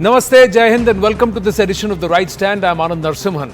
Namaste, Jai Hind, and welcome to this edition of The Right Stand. I'm Anand Narsimhan.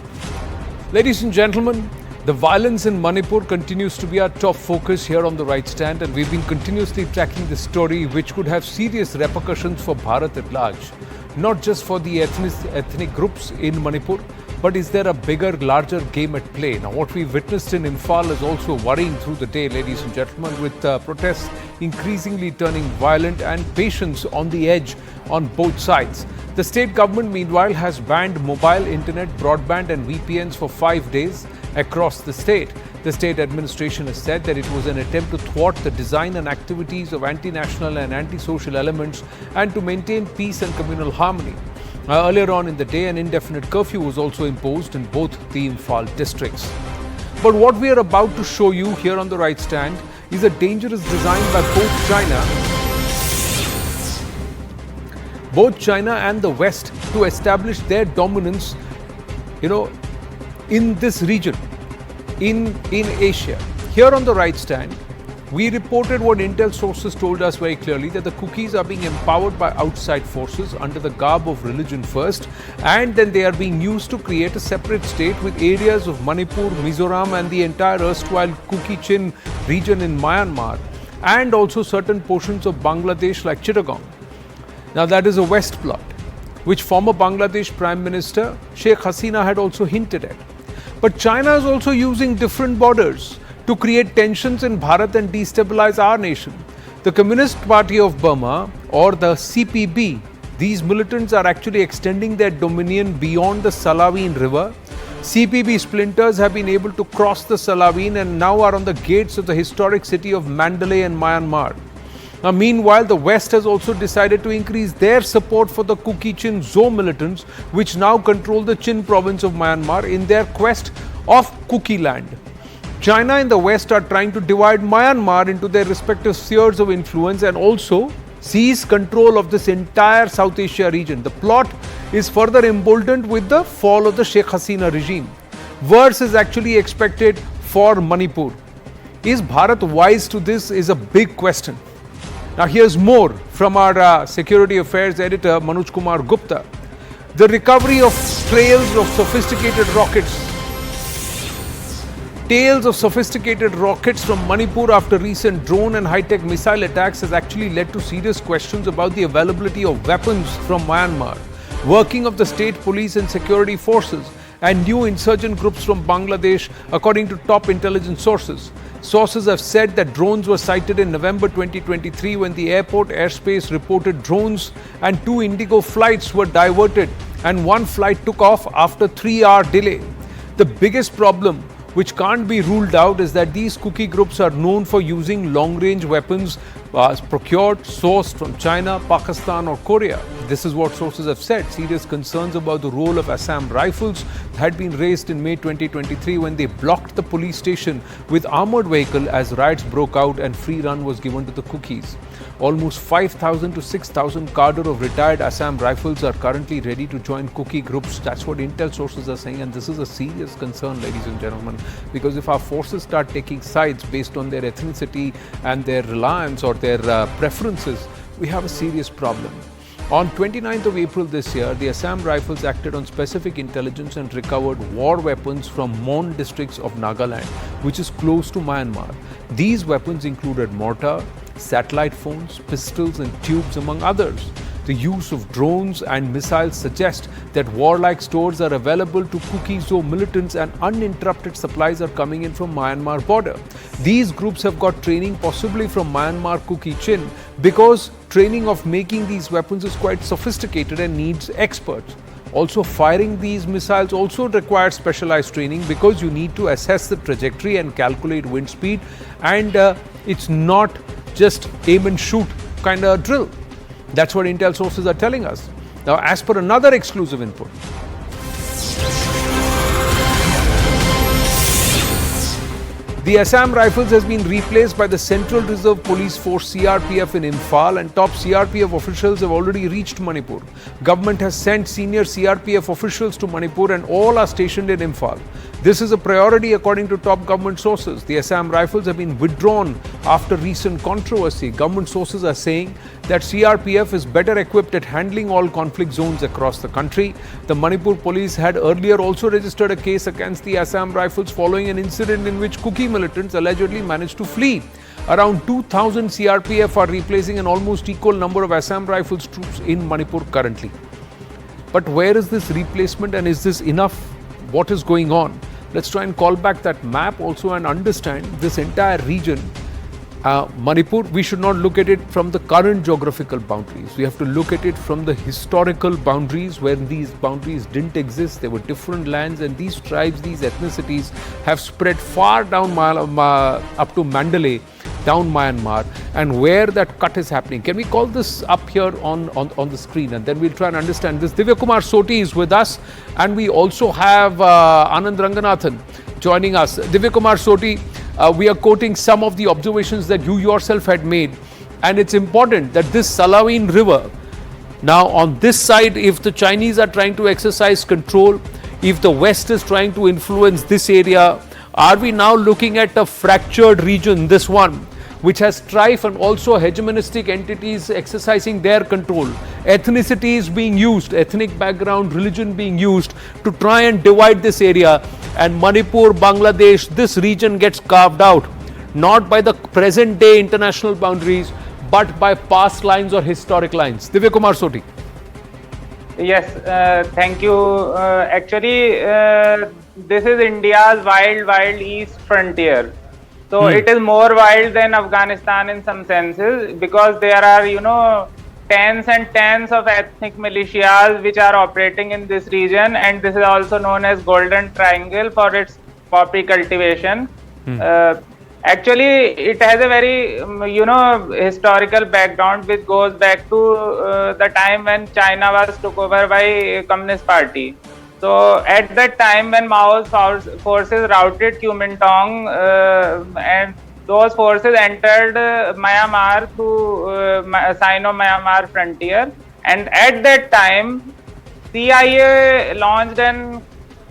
Ladies and gentlemen, the violence in Manipur continues to be our top focus here on The Right Stand, and we've been continuously tracking this story, which could have serious repercussions for Bharat at large. Not just for the ethnic groups in Manipur, but is there a bigger, larger game at play? Now, what we've witnessed in Imphal is also worrying through the day, ladies and gentlemen, with protests increasingly turning violent and patients on the edge on both sides. The state government, meanwhile, has banned mobile internet, broadband and VPNs for 5 days across the state. The state administration has said that it was an attempt to thwart the design and activities of anti-national and anti-social elements and to maintain peace and communal harmony. Earlier on in the day, an indefinite curfew was also imposed in both the Imphal districts. But what we are about to show you here on The Right Stand is a dangerous design by both China and the West to establish their dominance, in this region, in Asia. Here on The Right Stand, we reported what intel sources told us very clearly, that the Kukis are being empowered by outside forces under the garb of religion first, and then they are being used to create a separate state with areas of Manipur, Mizoram and the entire erstwhile Kuki-Chin region in Myanmar, and also certain portions of Bangladesh like Chittagong. Now that is a West plot, which former Bangladesh Prime Minister Sheikh Hasina had also hinted at. But China is also using different borders to create tensions in Bharat and destabilize our nation. The Communist Party of Burma, or the CPB, these militants are actually extending their dominion beyond the Salaween River. CPB splinters have been able to cross the Salaween and now are on the gates of the historic city of Mandalay in Myanmar. Now, meanwhile, the West has also decided to increase their support for the Kuki-Chin Zo militants, which now control the Chin province of Myanmar in their quest of Kuki land. China and the West are trying to divide Myanmar into their respective spheres of influence and also seize control of this entire South Asia region. The plot is further emboldened with the fall of the Sheikh Hasina regime. Worse is actually expected for Manipur. Is Bharat wise to this is a big question. Now here's more from our Security Affairs editor Manoj Kumar Gupta. The recovery of trails of sophisticated rockets from Manipur after recent drone and high-tech missile attacks has actually led to serious questions about the availability of weapons from Myanmar, working of the state police and security forces, and new insurgent groups from Bangladesh, according to top intelligence sources. Sources have said that drones were sighted in November 2023 when the airport airspace reported drones and 2 Indigo flights were diverted and 1 flight took off after 3-hour delay. The biggest problem, which can't be ruled out, is that these Kuki groups are known for using long-range weapons procured, sourced from China, Pakistan or Korea. This is what sources have said. Serious concerns about the role of Assam Rifles had been raised in May 2023 when they blocked the police station with armoured vehicle as riots broke out and free run was given to the Kukis. Almost 5,000 to 6,000 cadre of retired Assam Rifles are currently ready to join Kuki groups. That's what intel sources are saying, and this is a serious concern, ladies and gentlemen, because if our forces start taking sides based on their ethnicity and their reliance or their preferences, we have a serious problem. On 29th of April this year, the Assam Rifles acted on specific intelligence and recovered war weapons from Mon districts of Nagaland, which is close to Myanmar. These weapons included mortar, satellite phones, pistols and tubes, among others. The use of drones and missiles suggest that warlike stores are available to Kuki-Zo militants and uninterrupted supplies are coming in from Myanmar border. These groups have got training possibly from Myanmar Kuki-Chin because training of making these weapons is quite sophisticated and needs experts. Also, firing these missiles also requires specialized training because you need to assess the trajectory and calculate wind speed, and it's not just aim and shoot kind of drill. That's what intel sources are telling us. Now, as per another exclusive input, The Assam Rifles has been replaced by the Central Reserve Police Force CRPF in Imphal, and top CRPF officials have already reached Manipur. Government has sent senior CRPF officials to Manipur and all are stationed in Imphal. This is a priority according to top government sources. The Assam Rifles have been withdrawn after recent controversy. Government sources are saying that CRPF is better equipped at handling all conflict zones across the country. The Manipur police had earlier also registered a case against the Assam Rifles following an incident in which Kuki militants allegedly managed to flee. Around 2,000 CRPF are replacing an almost equal number of Assam Rifles troops in Manipur currently. But where is this replacement and is this enough? What is going on? Let's try and call back that map also and understand this entire region. Manipur, we should not look at it from the current geographical boundaries. We have to look at it from the historical boundaries where these boundaries didn't exist. There were different lands and these tribes, these ethnicities have spread far down up to Mandalay, down Myanmar, and where that cut is happening. Can we call this up here on the screen and then we'll try and understand this. Divya Kumar Soti is with us and we also have Anand Ranganathan joining us. Divya Kumar Soti, we are quoting some of the observations that you yourself had made, and it's important that this Salaween River, now on this side, if the Chinese are trying to exercise control, if the West is trying to influence this area, are we now looking at a fractured region, this one, which has strife and also hegemonistic entities exercising their control, ethnicities being used, ethnic background, religion being used to try and divide this area, and Manipur, Bangladesh, this region gets carved out, not by the present day international boundaries, but by past lines or historic lines. Divya Kumar Soti. Yes, thank you. Actually, this is India's wild east frontier. So it is more wild than Afghanistan in some senses because there are, tens and tens of ethnic militias which are operating in this region, and this is also known as Golden Triangle for its poppy cultivation. Actually, it has a very, historical background which goes back to the time when China was took over by Communist Party. So at that time when Mao's forces routed Kuomintang and those forces entered Myanmar through Sino-Myanmar frontier, and at that time CIA launched an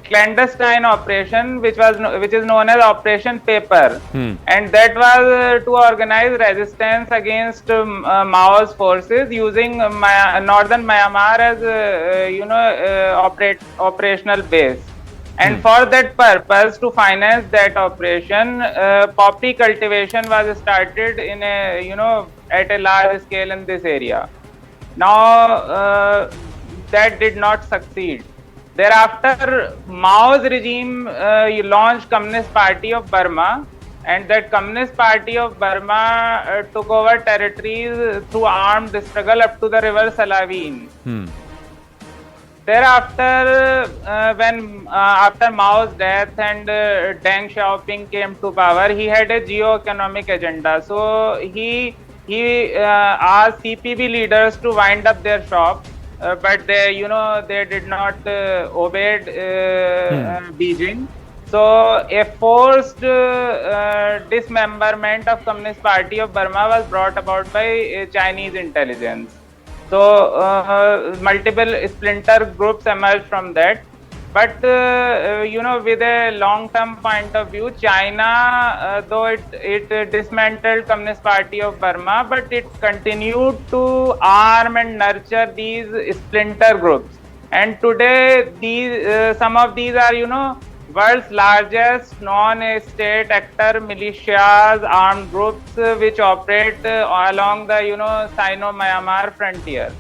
clandestine operation which is known as Operation Paper, and that was to organize resistance against Mao's forces using northern Myanmar as operational base. And for that purpose, to finance that operation, poppy cultivation was started in at a large scale in this area. Now that did not succeed. Thereafter, Mao's regime launched Communist Party of Burma, and that Communist Party of Burma took over territories through armed struggle up to the river Salaween. Thereafter, after Mao's death and Deng Xiaoping came to power, he had a geo-economic agenda. So he asked CPB leaders to wind up their shop, but they did not obey Beijing. So a forced dismemberment of Communist Party of Burma was brought about by Chinese intelligence. So multiple splinter groups emerged from that. But with a long-term point of view, China, though it dismantled Communist Party of Burma, but it continued to arm and nurture these splinter groups. And today, some of these are world's largest non-state actor militias, armed groups which operate along the Sino-Myanmar frontier.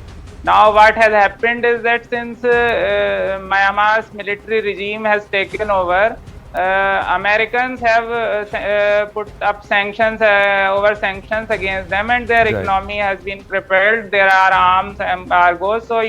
Now what has happened is that since Myanmar's military regime has taken over, Americans have put up sanctions against them, and their economy has been crippled. There are arms embargoes. So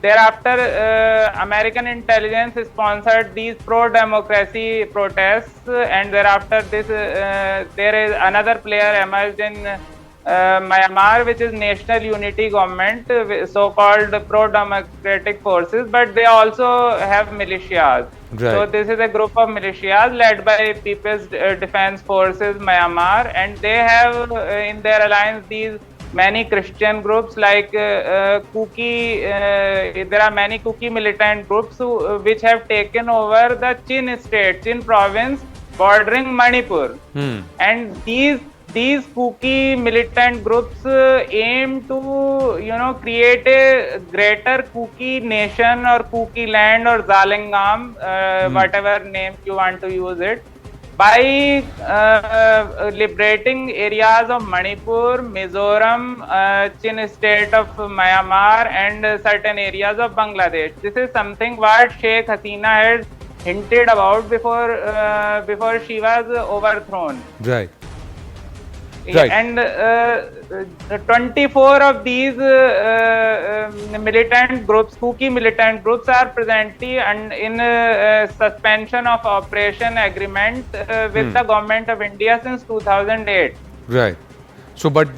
thereafter, American intelligence sponsored these pro-democracy protests, and thereafter there is another player emerged in Myanmar, which is national unity government, so-called pro-democratic forces, but they also have militias. Right. So this is a group of militias led by People's Defense Forces Myanmar, and they have in their alliance these many Christian groups like Kuki. There are many Kuki militant groups which have taken over the Chin state, Chin province bordering Manipur, and these Kuki militant groups aim to create a greater Kuki nation or Kuki land or Zalingam, whatever name you want to use it, by liberating areas of Manipur, Mizoram, Chin state of Myanmar, and certain areas of Bangladesh. This is something what Sheikh Hasina had hinted about before she was overthrown. Right. Right. And 24 of these militant groups, Kuki militant groups, are presently in suspension of operation agreement with the government of India since 2008. Right. So, but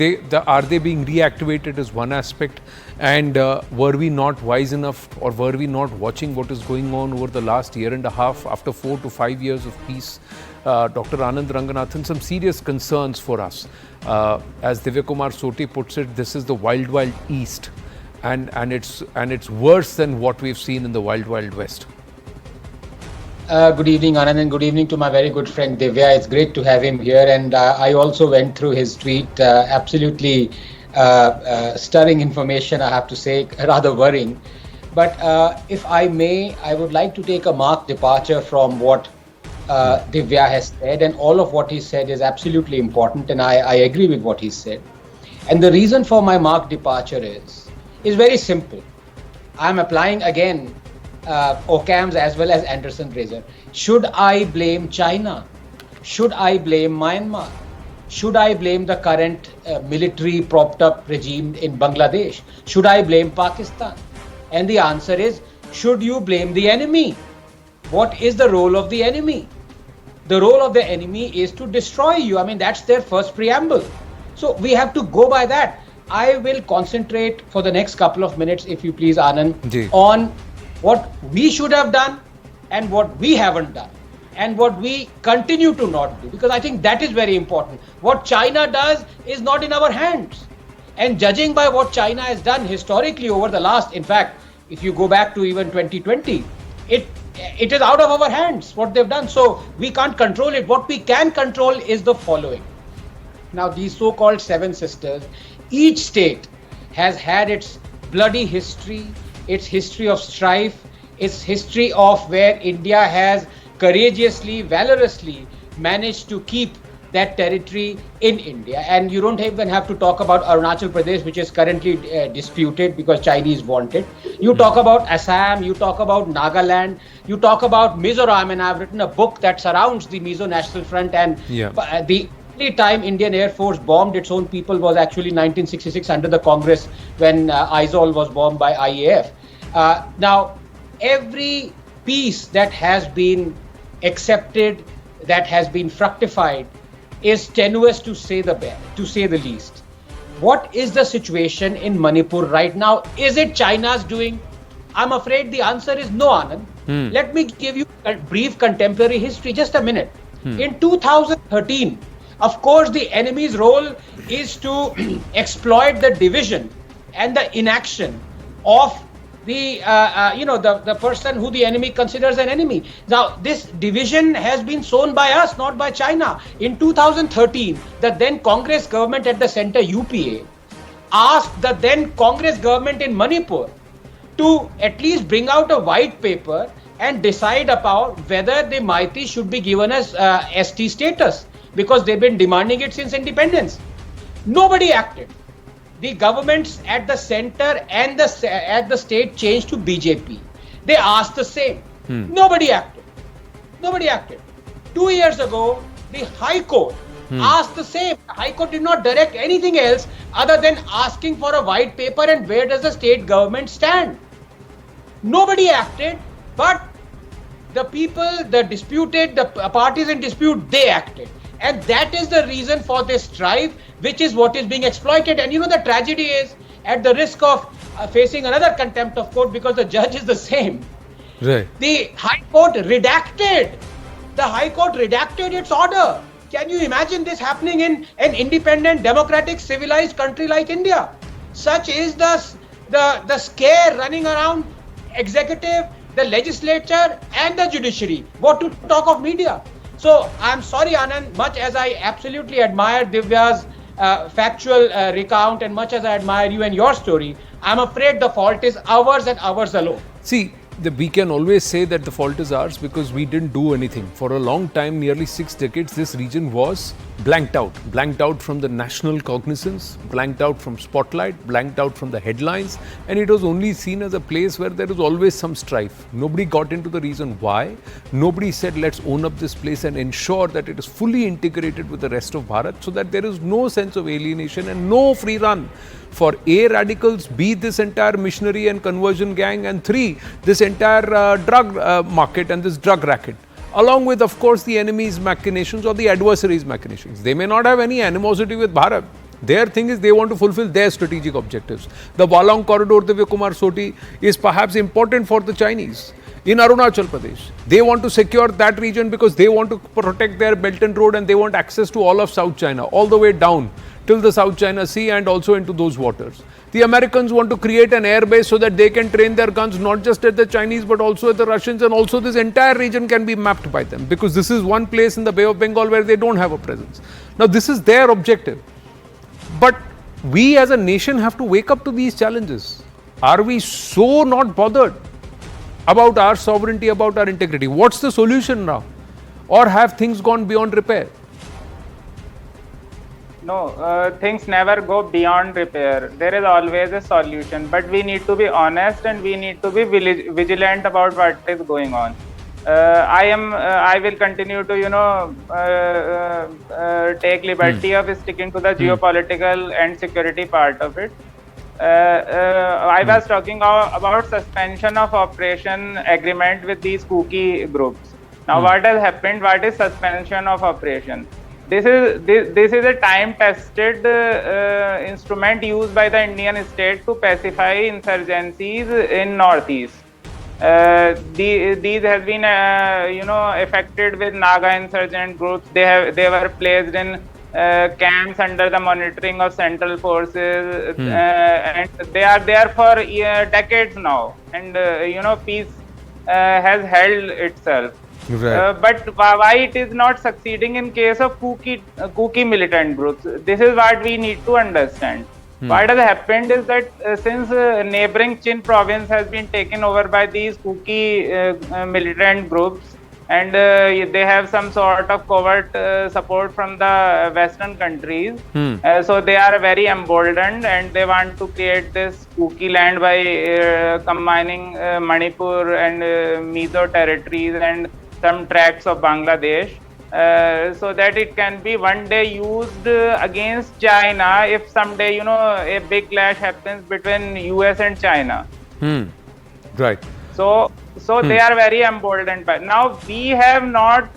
are they being reactivated is one aspect, and were we not wise enough, or were we not watching what is going on over the last year and a half after 4 to 5 years of peace? Dr. Anand Ranganathan, some serious concerns for us. As Divyakumar Soti puts it, this is the wild, wild east, and it's worse than what we've seen in the wild, wild west. Good evening, Anand, and good evening to my very good friend Divya. It's great to have him here, and I also went through his tweet. Absolutely stirring information, I have to say, rather worrying. But if I may, I would like to take a marked departure from what Divya has said, and all of what he said is absolutely important, and I agree with what he said. And the reason for my marked departure is very simple. I'm applying again Occam's as well as Anderson Razor. Should I blame China? Should I blame Myanmar? Should I blame the current military propped up regime in Bangladesh? Should I blame Pakistan? And the answer is, should you blame the enemy? What is the role of the enemy? The role of the enemy is to destroy you. I mean, that's their first preamble. So we have to go by that. I will concentrate for the next couple of minutes, if you please, Anand, on what we should have done and what we haven't done and what we continue to not do, because I think that is very important. What China does is not in our hands. And judging by what China has done historically over the last, in fact, if you go back to even 2020, it is out of our hands what they've done. So we can't control it. What we can control is the following. Now, these so-called seven sisters, each state has had its bloody history, its history of strife, its history of where India has courageously, valorously managed to keep that territory in India. And you don't even have to talk about Arunachal Pradesh, which is currently disputed because Chinese want it. You talk about Assam, you talk about Nagaland, you talk about Mizoram, and I've written a book that surrounds the Mizo National Front, and the only time Indian Air Force bombed its own people was actually 1966 under the Congress, when Aizawl was bombed by IAF. Now, every peace that has been accepted, that has been fructified, is tenuous to say the least. What is the situation in Manipur right now? Is it China's doing? I'm afraid the answer is no, Anand. Let me give you a brief contemporary history, just a minute. In 2013, of course, the enemy's role is to exploit the division and the inaction of the person who the enemy considers an enemy. Now, this division has been sown by us, not by China. In 2013, the then Congress government at the center, UPA, asked the then Congress government in Manipur to at least bring out a white paper and decide about whether the Meitei should be given as ST status, because they've been demanding it since independence. Nobody acted. The governments at the center and at the state changed to BJP. They asked the same. Nobody acted. 2 years ago, the High Court asked the same. The High Court did not direct anything else other than asking for a white paper and where does the state government stand. Nobody acted, but the people, the parties in dispute, they acted. And that is the reason for this strife, which is what is being exploited. And the tragedy is, at the risk of facing another contempt of court because the judge is the same, Right. the High Court redacted its order. Can you imagine this happening in an independent, democratic, civilized country like India? Such is the scare running around executive, the legislature, and the judiciary. What to talk of media? So I'm sorry, Anand, much as I absolutely admire Divya's factual recount, and much as I admire you and your story, I'm afraid the fault is ours and ours alone. See, we can always say that the fault is ours because we didn't do anything. For a long time, nearly 6 decades, this region was blanked out from the national cognizance, blanked out from spotlight, blanked out from the headlines, and it was only seen as a place where there was always some strife. Nobody got into the reason why. Nobody said, let's own up this place and ensure that it is fully integrated with the rest of Bharat so that there is no sense of alienation and no free run for A, radicals, B, this entire missionary and conversion gang, and 3, this entire drug market and this drug racket. Along with, of course, the enemy's machinations or the adversary's machinations. They may not have any animosity with Bharat. Their thing is they want to fulfill their strategic objectives. The Walong corridor, Divya Kumar Soti, is perhaps important for the Chinese. In Arunachal Pradesh, they want to secure that region because they want to protect their Belt and Road and they want access to all of South China, all the way down till the South China Sea and also into those waters. The Americans want to create an air base so that they can train their guns not just at the Chinese but also at the Russians, and also this entire region can be mapped by them because this is one place in the Bay of Bengal where they don't have a presence. Now this is their objective. But we as a nation have to wake up to these challenges. Are we so not bothered about our sovereignty, about our integrity? What's the solution now? Or have things gone beyond repair? No, things never go beyond repair. There is always a solution, but we need to be honest and we need to be vigilant about what is going on. I will continue to, take liberty of sticking to the geopolitical and security part of it. I was talking about suspension of operation agreement with these Kuki groups. Now, what has happened? What is suspension of operation? This is a time-tested instrument used by the Indian state to pacify insurgencies in Northeast. These has been affected with Naga insurgent groups. They were placed in camps under the monitoring of central forces, and they are there for decades now. And peace has held itself. Right. But why it is not succeeding in case of Kuki militant groups? This is what we need to understand. What has happened is that since neighboring Chin province has been taken over by these Kuki militant groups, and they have some sort of covert support from the Western countries, so they are very emboldened and they want to create this Kuki land by combining Manipur and Mizo territories and some tracts of Bangladesh, so that it can be one day used against China if someday a big clash happens between US and China. Right. So they are very emboldened. But now we have not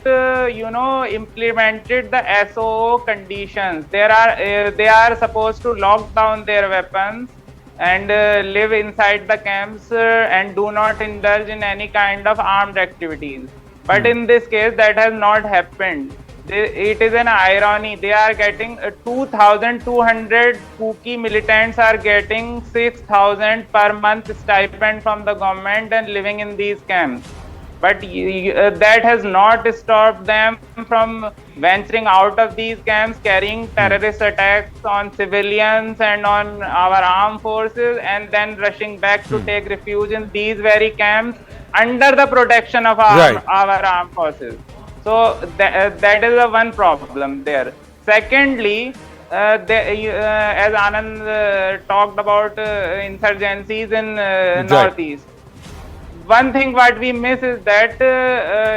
implemented the SOO conditions. They are supposed to lock down their weapons and live inside the camps and do not indulge in any kind of armed activities. But in this case, that has not happened. It is an irony. They are getting 2,200 Kuki militants are getting 6,000 per month stipend from the government and living in these camps. But that has not stopped them from venturing out of these camps, carrying terrorist attacks on civilians and on our armed forces, and then rushing back to take refuge in these very camps under the protection of our armed forces. So that is the one problem there. Secondly, as Anand talked about insurgencies in Northeast. One thing what we miss is that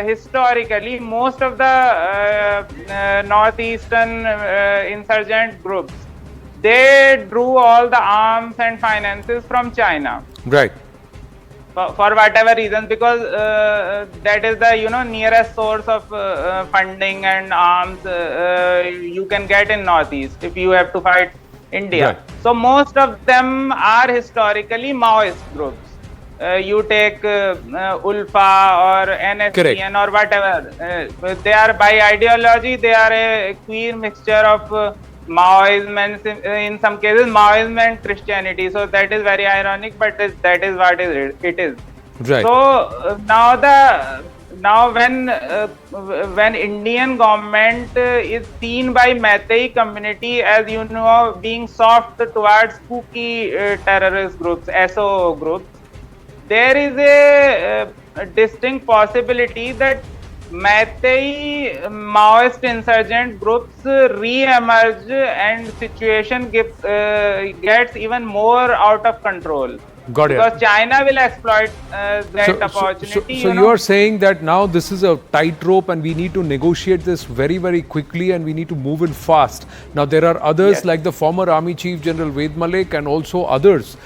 historically most of the northeastern insurgent groups, they drew all the arms and finances from China. Right. for whatever reasons, because that is the nearest source of funding and arms you can get in Northeast if you have to fight India. Right. So most of them are historically Maoist groups. You take ULFA or NSCN or whatever. They are by ideology, they are a queer mixture of Maoism and in some cases Maoism and Christianity. So that is very ironic, but that is what it is. Right. So now when Indian government is seen by Meitei community as being soft towards Kuki terrorist groups, SO groups, there is a distinct possibility that Meitei Maoist insurgent groups re-emerge and situation gets even more out of control. Got it. Because China will exploit that opportunity. So you are saying that now this is a tightrope and we need to negotiate this very, very quickly and we need to move in fast. Now there are others like the former Army Chief General Ved Malik and also others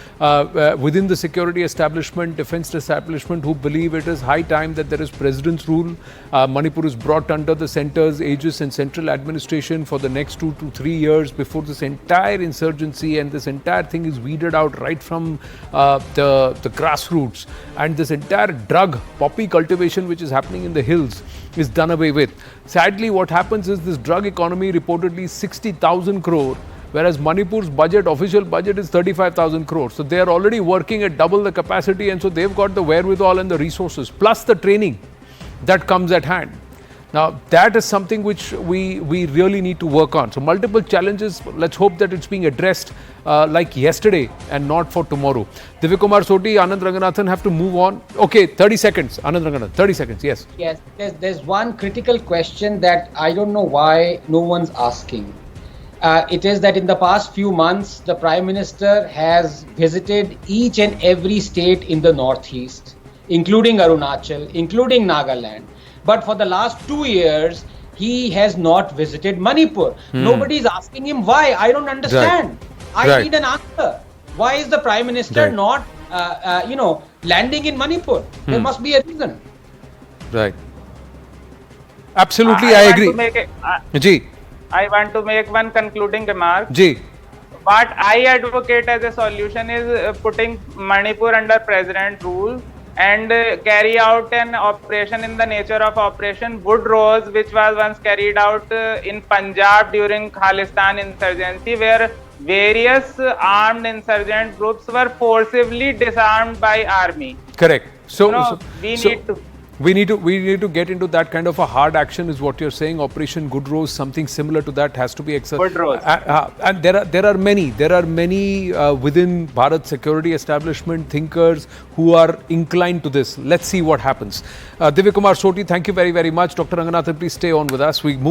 within the security establishment, defense establishment who believe it is high time that there is president's rule. Manipur is brought under the centre's aegis and central administration for the next 2 to 3 years before this entire insurgency and this entire thing is weeded out right from the grassroots, and this entire drug poppy cultivation which is happening in the hills is done away with. Sadly, what happens is this drug economy reportedly 60,000 crore, whereas Manipur's official budget is 35,000 crore. So they are already working at double the capacity, and so they've got the wherewithal and the resources plus the training that comes at hand. Now that is something which we really need to work on. So multiple challenges. Let's hope that it's being addressed like yesterday and not for tomorrow. Divykumar Soti, Anand Ranganathan have to move on. Okay, 30 seconds. Anand Ranganathan, 30 seconds. Yes. Yes. There's one critical question that I don't know why no one's asking. It is that in the past few months, the Prime Minister has visited each and every state in the Northeast, including Arunachal, including Nagaland. But for the last 2 years, he has not visited Manipur. Nobody is asking him why. I don't understand. I need an answer. Why is the Prime Minister not, landing in Manipur? There must be a reason. Right. Absolutely, I agree. I want to make one concluding remark. Ji. What I advocate as a solution is putting Manipur under president rule and carry out an operation in the nature of Operation Wood Rose, which was once carried out in Punjab during Khalistan insurgency, where various armed insurgent groups were forcibly disarmed by army. Correct. We need to get into that kind of a hard action, is what you're saying. Operation Good Rose, something similar to that has to be executed. Good Rose. And there are many within Bharat security establishment thinkers who are inclined to this. Let's see what happens. Divykumar Soti, thank you very, very much. Dr. Ranganathan, please stay on with us. We move